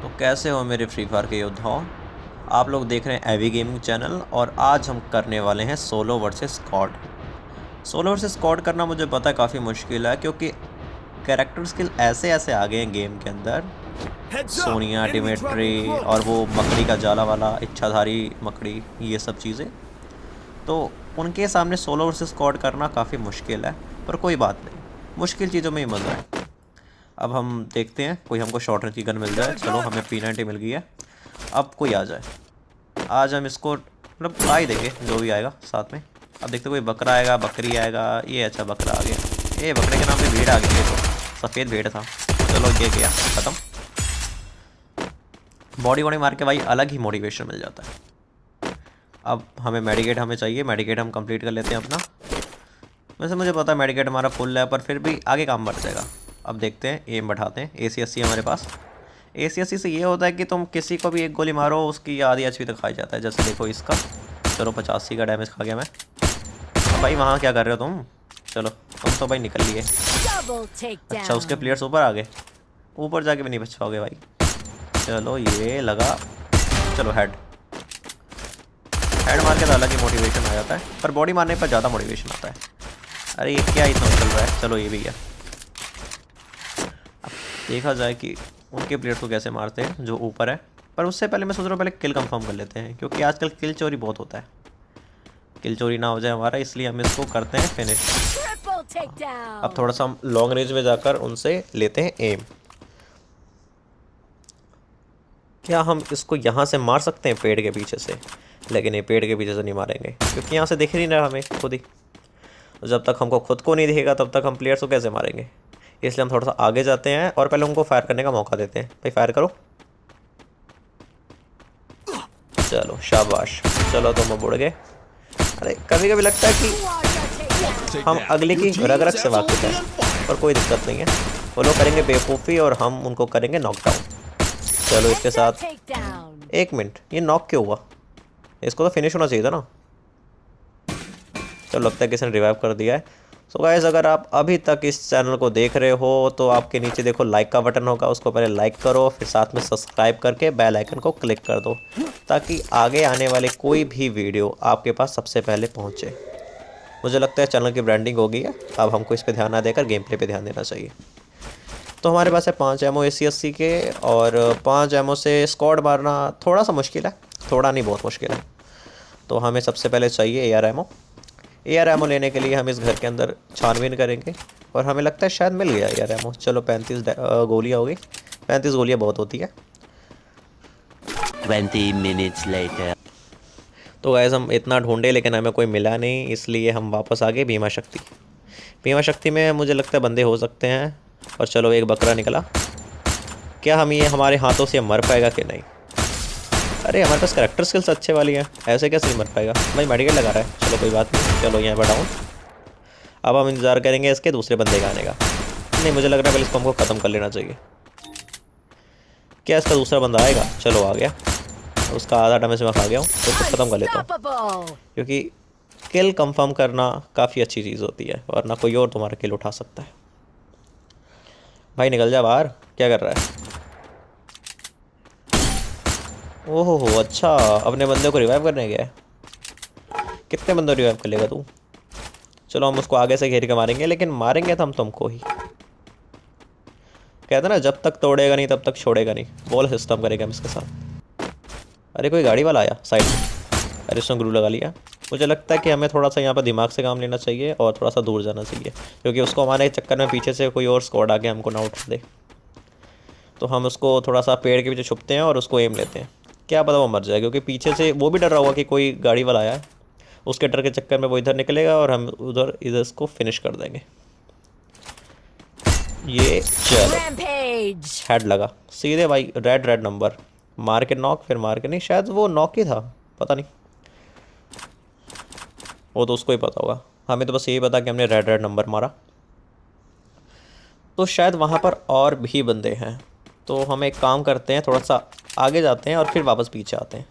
तो कैसे हो मेरे फ्री फायर के योद्धाओं। आप लोग देख रहे हैं एवी गेमिंग चैनल और आज हम करने वाले हैं solo versus squad. Solo versus squad करना मुझे पता है काफ़ी मुश्किल है, क्योंकि कैरेक्टर स्किल ऐसे ऐसे आ गए हैं गेम के अंदर। सोनिया, डिमेट्री और वो मकड़ी का जाला वाला इच्छाधारी मकड़ी, ये सब चीज़ें, तो उनके सामने सोलो वर्सेस स्क्वाड करना काफ़ी मुश्किल है। पर कोई बात नहीं, मुश्किल चीज़ों में ही मज़ा है। अब हम देखते हैं कोई हमको शॉर्ट रेंज की गन मिल जाए। चलो, हमें P90 मिल गई है। अब कोई आ जाए, आज हम इसको मतलब आ ही देंगे जो भी आएगा साथ में। अब देखते कोई बकरा आएगा, बकरी आएगा। ये अच्छा बकरा आ गया। ये बकरे के नाम पे भेड़ आ गई। ये तो सफ़ेद भेड़ था। चलो ये गया ख़त्म। बॉडी वॉडी मार के भाई अलग ही मोटिवेशन मिल जाता है। अब हमें मेडिकेट हमें चाहिए। मेडिकेट हम कंप्लीट कर लेते हैं अपना। वैसे मुझे पता है मेडिकेट हमारा फुल है, पर फिर भी आगे काम बढ़ जाएगा। अब देखते हैं, एम बढ़ाते हैं। AC-80 हमारे पास। AC-80 से ये होता है कि तुम किसी को भी एक गोली मारो, उसकी आधी HP तक खाई जाता है। जैसे देखो इसका, चलो 85 का डैमेज खा गया मैं। अब भाई वहाँ क्या कर रहे हो तुम? चलो तुम तो भाई निकल लिए। अच्छा, उसके प्लेयर्स ऊपर आ गए। ऊपर जाके भी नहीं बच पाओगे भाई। चलो ये लगा। चलो हेड मार के तो अलग ही मोटिवेशन आ जाता है, पर बॉडी मारने पर ज़्यादा मोटिवेशन आता है। अरे ये क्या इतना चल रहा है? चलो ये भी गया। देखा जाए कि उनके प्लेयर्स को कैसे मारते हैं जो ऊपर है। पर उससे पहले मैं सोच रहा हूँ पहले किल कंफर्म कर लेते हैं, क्योंकि आजकल किल चोरी बहुत होता है। किल चोरी ना हो जाए हमारा, इसलिए हम इसको करते हैं फिनिश। अब थोड़ा सा हम लॉन्ग रेंज में जाकर उनसे लेते हैं एम। क्या हम इसको यहाँ से मार सकते हैं पेड़ के पीछे से? लेकिन ये पेड़ के पीछे से नहीं मारेंगे, क्योंकि यहाँ से दिख नहीं रहा हमें खुद ही। जब तक हमको खुद को नहीं दिखेगा तब तक हम प्लेयर्स को कैसे मारेंगे? इसलिए हम थोड़ा सा आगे जाते हैं और पहले उनको फायर करने का मौका देते हैं। भाई फायर करो। चलो शाबाश। चलो तो हम उड़ गए। अरे कभी कभी लगता है कि हम अगले की रग रग से वाकिफ हैं, पर कोई दिक्कत नहीं है। वो लोग करेंगे बेवकूफ़ी और हम उनको करेंगे नॉकडाउन। चलो इसके साथ। एक मिनट, ये नॉक क्यों हुआ? इसको तो फिनिश होना चाहिए था ना। चलो लगता है किसी ने रिवाइव कर दिया है। सो गाइस, अगर आप अभी तक इस चैनल को देख रहे हो तो आपके नीचे देखो लाइक का बटन होगा, उसको पहले लाइक करो, फिर साथ में सब्सक्राइब करके बेल आइकन को क्लिक कर दो, ताकि आगे आने वाले कोई भी वीडियो आपके पास सबसे पहले पहुंचे। मुझे लगता है चैनल की ब्रांडिंग हो गई है, अब हमको इस पर ध्यान ना देकर गेम प्ले पर ध्यान देना चाहिए। तो हमारे पास है 5 एमओ AC-80 के, और 5 एमओ से स्क्वाड मारना थोड़ा सा मुश्किल है। थोड़ा नहीं, बहुत मुश्किल है। तो हमें सबसे पहले चाहिए AR एमओ। AR एमओ लेने के लिए हम इस घर के अंदर छानबीन करेंगे, और हमें लगता है शायद मिल गया AR एमओ। चलो 35 गोलियाँ हो गई। 35 गोलियाँ बहुत होती है। 20 minutes later. तो गाइस हम इतना ढूंढे लेकिन हमें कोई मिला नहीं, इसलिए हम वापस आ गए भीमा शक्ति। भीमा शक्ति में मुझे लगता है बंदे हो सकते हैं। और चलो एक बकरा निकला। क्या हम ये हमारे हाथों से मर पाएगा कि नहीं? अरे हमारे पास करैक्टर स्किल्स अच्छे वाली हैं, ऐसे कैसे नहीं मर पाएगा भाई? मेडिकेट लगा रहा है। चलो कोई बात नहीं। चलो यहाँ पर डाउन। अब हम इंतज़ार करेंगे इसके दूसरे बंदे का आने का। नहीं, मुझे लग रहा है पहले इसको हमको ख़त्म कर लेना चाहिए। क्या इसका दूसरा बंदा आएगा? चलो आ गया। उसका आधा डैमेज मैं खा गया हूँ, तो इसको ख़त्म कर लेता हूँ, क्योंकि किल कंफर्म करना काफ़ी अच्छी चीज़ होती है, और ना कोई और तुम्हारा किल उठा सकता है। भाई निकल जा बाहर। क्या कर रहा है? ओहो हो, अच्छा अपने बंदे को रिवाइव करने गया है। कितने बंदे रिवाइव कर लेगा तू? चलो हम उसको आगे से घेर के मारेंगे, लेकिन मारेंगे तो हम तुमको ही। कहते ना, जब तक तोड़ेगा नहीं तब तक छोड़ेगा नहीं। बॉल सिस्टम करेगा हम इसके साथ। अरे कोई गाड़ी वाला आया साइड में। अरे उसने ग्लू लगा लिया। मुझे लगता है कि हमें थोड़ा सा यहाँ पर दिमाग से काम लेना चाहिए और थोड़ा सा दूर जाना चाहिए, क्योंकि उसको हमारे चक्कर में पीछे से कोई और स्क्वाड आके हमको ना उठा दे। तो हम उसको थोड़ा सा पेड़ के पीछे छुपते हैं और उसको एम लेते हैं। क्या पता वो मर जाए, क्योंकि पीछे से वो भी डर रहा होगा कि कोई गाड़ी वाला आया है। उसके डर के चक्कर में वो इधर निकलेगा और हम उधर इधर इसको फिनिश कर देंगे। ये चलो हेड लगा सीधे भाई। रेड नंबर मार के नॉक, फिर मार के नहीं, शायद वो नॉक ही था, पता नहीं। वो तो उसको ही पता होगा, हमें तो बस यही पता कि हमने रेड नंबर मारा। तो शायद वहाँ पर और भी बंदे हैं। तो हम एक काम करते हैं, थोड़ा सा आगे जाते हैं और फिर वापस पीछे आते हैं।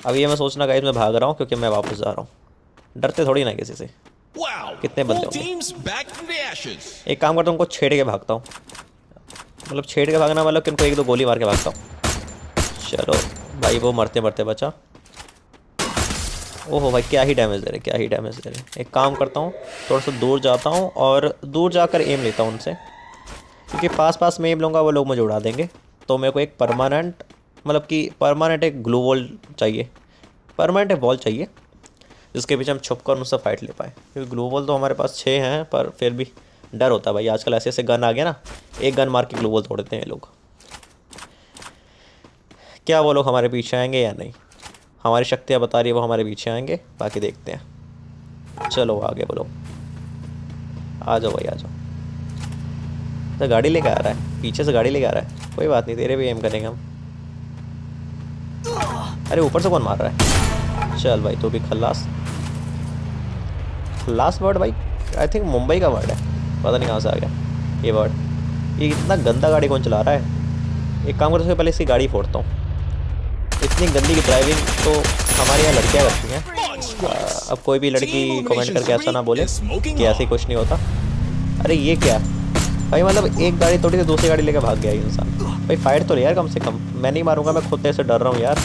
अब ये मैं सोचना गाइस, मैं भाग रहा हूँ क्योंकि मैं वापस जा रहा हूँ। डरते थोड़ी ना किसी से। कितने बंदे होंगे? एक काम करता हूँ, उनको छेड़ के भागता हूँ। मतलब छेड़ के भागना वाला कि उनको एक दो गोली मार के भागता हूँ। चलो भाई वो मरते मरते बचा। ओहो भाई क्या ही डैमेज दे रहे, क्या ही डैमेज दे रहे। एक काम करता हूँ, थोड़ा सा दूर जाता हूँ और दूर जाकर एम लेता हूँ उनसे, क्योंकि पास पास में एम लूँगा वो लोग मुझे उड़ा देंगे। तो मेरे को एक परमानेंट, मतलब कि परमानेंट एक ग्लू वॉल चाहिए, परमानेंट एक वॉल चाहिए जिसके पीछे हम छुप कर उनसे फाइट ले पाए। क्योंकि ग्लू वॉल तो हमारे पास 6 हैं, पर फिर भी डर होता है भाई। आजकल ऐसे ऐसे गन आ गया ना, एक गन मार के ग्लू वॉल तोड़ देते हैं ये लोग। क्या वो लोग हमारे पीछे आएंगे या नहीं? हमारी शक्तियाँ बता रही है वो हमारे पीछे आएंगे, बाकी देखते हैं। चलो आगे बोलो, आ जाओ भाई आ जाओ। तो गाड़ी लेके आ रहा है, पीछे से गाड़ी लेके आ रहा है। कोई बात नहीं, तेरे भी एम करेंगे हम। अरे ऊपर से कौन मार रहा है? चल भाई तो भी खल्लास। खल्लास वर्ड भाई आई थिंक मुंबई का वर्ड है, पता नहीं कहाँ से आ गया ये वर्ड। ये इतना गंदा गाड़ी कौन चला रहा है? एक काम करते हैं, पहले इसकी गाड़ी फोड़ता हूँ। इतनी गंदी की ड्राइविंग तो हमारे यहाँ लड़कियाँ करती हैं। अब कोई भी लड़की कमेंट करके ऐसा ना बोले कि ऐसे ही कुछ नहीं होता। अरे ये क्या भाई, मतलब एक गाड़ी तोड़ी तो दूसरी गाड़ी लेकर भाग गया ये इंसान। भाई फाइट तो ले यार कम से कम, मैं नहीं मारूंगा, मैं खुद से डर रहा हूँ यार।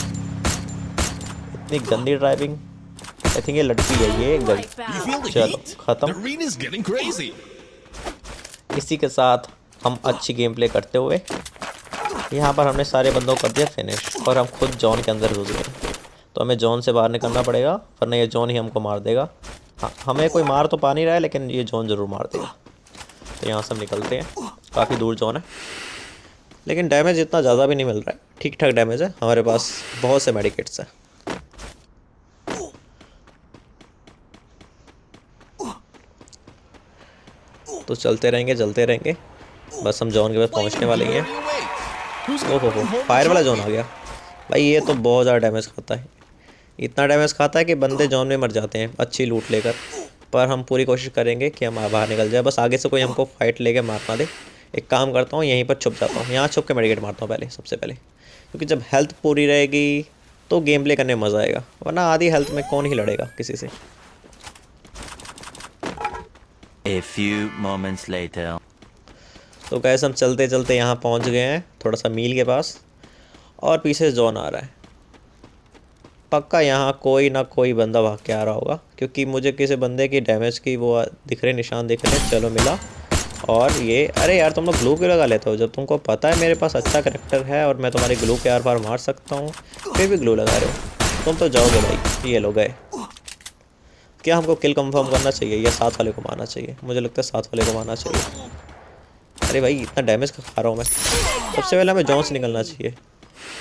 इतनी गंदी ड्राइविंग। आई थिंक ये लड़की है, ये गई। चलो ख़त्म। इसी के साथ हम अच्छी गेम प्ले करते हुए यहाँ पर हमने सारे बंदों को कर दिया फिनिश, और हम खुद जॉन के अंदर घुस गए। तो हमें जॉन से बाहर निकलना पड़ेगा, वरना ये जॉन ही हमको मार देगा। हाँ हमें कोई मार तो पा नहीं रहा है, लेकिन ये जॉन ज़रूर मार देगा। तो यहाँ से हम निकलते हैं, काफ़ी दूर जॉन है, लेकिन डैमेज इतना ज़्यादा भी नहीं मिल रहा है, ठीक ठाक डैमेज है। हमारे पास बहुत से मेडिकेट्स हैं। तो चलते रहेंगे, बस हम जॉन के पास पहुँचने वाले ही हैं। ओहो फायर वाला जॉन आ गया भाई। ये तो बहुत ज़्यादा डैमेज खाता है, इतना डैमेज खाता है कि बंदे जॉन में मर जाते हैं अच्छी लूट लेकर। पर हम पूरी कोशिश करेंगे कि हम बाहर निकल जाए, बस आगे से कोई हमको फाइट लेके मार ना दे। एक काम करता हूँ, यहीं पर छुप जाता हूँ, यहाँ छुप के मेडिकेट मारता हूँ पहले, सबसे पहले। क्योंकि जब हेल्थ पूरी रहेगी तो गेम प्ले करने में मज़ा आएगा, वरना आधी हेल्थ में कौन ही लड़ेगा किसी से। A few moments later. तो कैसे हम चलते चलते यहाँ पहुँच गए हैं, थोड़ा सा मील के पास, और पीछे से जॉन आ रहा है। पक्का यहाँ कोई ना कोई बंदा भाग के आ रहा होगा, क्योंकि मुझे किसी बंदे की डैमेज की वो दिख रहे, निशान दिख रहे हैं। चलो मिला। और ये अरे यार तुम लोग ग्लू क्यों लगा लेते हो? जब तुमको पता है मेरे पास अच्छा करेक्टर है और मैं तुम्हारे ग्लू के आर पार मार सकता हूँ, फिर भी ग्लू लगा रहे हो। तुम तो जाओगे भाई। ये लोग गए। क्या हमको किल कंफर्म करना चाहिए या साथ वाले को मारना चाहिए? मुझे लगता है साथ वाले को मारना चाहिए। अरे भाई इतना डैमेज खा रहा हूँ मैं। सबसे पहले हमें जॉन से निकलना चाहिए,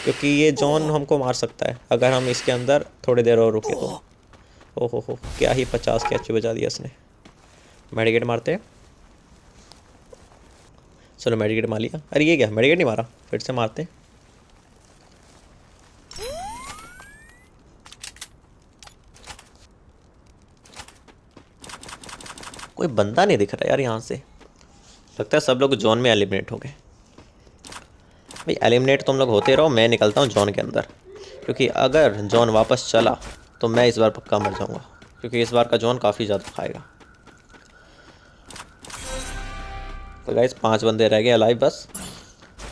क्योंकि ये जॉन हमको मार सकता है अगर हम इसके अंदर थोड़ी देर और रुके तो। ओहो क्या ही 50 के एचपी बचा दिया इसने। मेडिकेट मारते हैं। चलो मेडिकेट मार लिया। अरे ये क्या, मेडिकेट नहीं मारा, फिर से मारते हैं। कोई बंदा नहीं दिख रहा यार यहाँ से, लगता है सब लोग जॉन में एलिमिनेट हो गए। भाई एलिमिनेट तुम लोग होते रहो, मैं निकलता हूँ जॉन के अंदर, क्योंकि अगर जॉन वापस चला तो मैं इस बार पक्का मर जाऊँगा, क्योंकि इस बार का जॉन काफ़ी ज़्यादा खाएगा। तो गाइस 5 बंदे रह गए अलाइव, बस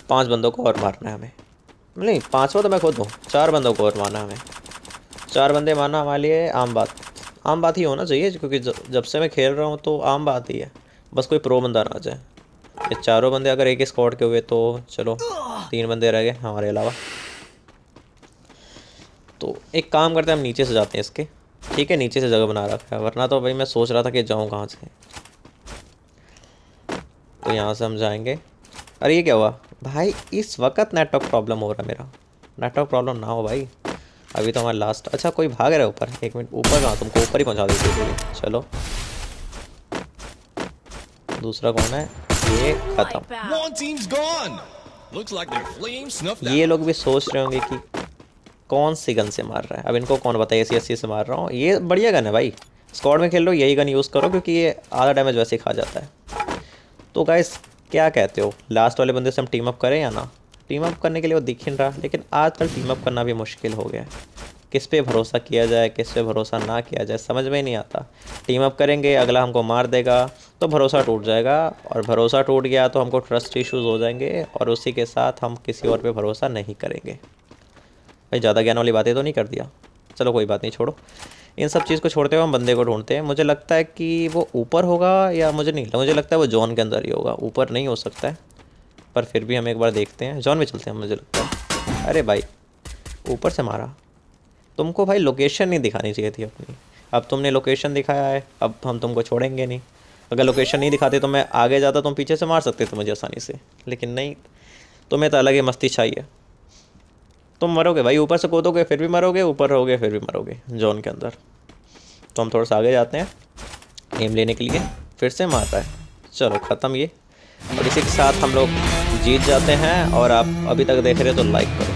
5 बंदों को और मारना है हमें। नहीं 5वां तो मैं खुद हूँ, 4 बंदों को और मारना है हमें। 4 बंदे मारना हमारे लिए आम बात ही होना चाहिए, क्योंकि जब से मैं खेल रहा हूँ तो आम बात ही है, बस कोई प्रो बंदा ना जाए। ये चारों बंदे अगर एक ही स्क्वाड के हुए तो चलो 3 बंदे रह गए हमारे अलावा। तो एक काम करते हैं, हम नीचे से जाते हैं इसके। ठीक है नीचे से जगह बना रखा है, वरना तो भाई मैं सोच रहा था कि जाऊँ कहाँ से। तो यहाँ से हम जाएंगे। अरे ये क्या हुआ भाई? इस वक्त नेटवर्क प्रॉब्लम हो रहा है मेरा। नेटवर्क प्रॉब्लम ना हो भाई, अभी तो हमारा लास्ट। अच्छा कोई भाग रहा है ऊपर, 1 मिनट। ऊपर कहाँ? तुमको ऊपर ही पहुँचा देते। चलो दूसरा कौन है? ये खत्म। ये लोग भी सोच रहे होंगे कि कौन सी गन से मार रहा है। अब इनको कौन बताए, ऐसी से मार रहा हूँ। ये बढ़िया गन है भाई, स्क्वाड में खेल लो यही गन यूज़ करो, क्योंकि ये आधा डैमेज वैसे ही खा जाता है। तो गाइस क्या कहते हो, लास्ट वाले बंदे से हम टीम अप करें या ना? टीम अप करने के लिए वो दिख ही नहीं रहा, लेकिन आजकल टीम अप करना भी मुश्किल हो गया है। किस पे भरोसा किया जाए, किस पे भरोसा ना किया जाए, समझ में ही नहीं आता। टीम अप करेंगे, अगला हमको मार देगा तो भरोसा टूट जाएगा, और भरोसा टूट गया तो हमको ट्रस्ट इश्यूज़ हो जाएंगे, और उसी के साथ हम किसी और पे भरोसा नहीं करेंगे। भाई ज़्यादा ज्ञान वाली बातें तो नहीं कर दिया? चलो कोई बात नहीं, छोड़ो। इन सब चीज़ को छोड़ते हुए हम बंदे को ढूंढते हैं। मुझे लगता है कि वो ऊपर होगा, या मुझे नहीं लगता, मुझे लगता है वो जॉन के अंदर ही होगा, ऊपर नहीं हो सकता है, पर फिर भी हम एक बार देखते हैं। जॉन में चलते हैं, मुझे लगता है। अरे भाई ऊपर से मारा। तुमको भाई लोकेशन नहीं दिखानी चाहिए थी अपनी, अब तुमने लोकेशन दिखाया है, अब हम तुमको छोड़ेंगे नहीं। अगर लोकेशन नहीं दिखाते तो मैं आगे जाता, तुम पीछे से मार सकते थे मुझे आसानी से, लेकिन नहीं, तुम्हें तो अलग ही मस्ती चाहिए। तुम मरोगे भाई, ऊपर से कूदोगे फिर भी मरोगे, ऊपर रहोगे फिर भी मरोगे जोन के अंदर। तो हम थोड़ा सा आगे जाते हैं एम लेने के लिए, फिर से मार रहा है। चलो ख़त्म ये, और इसी के साथ हम लोग जीत जाते हैं। और आप अभी तक देख रहे हो तो लाइक करो।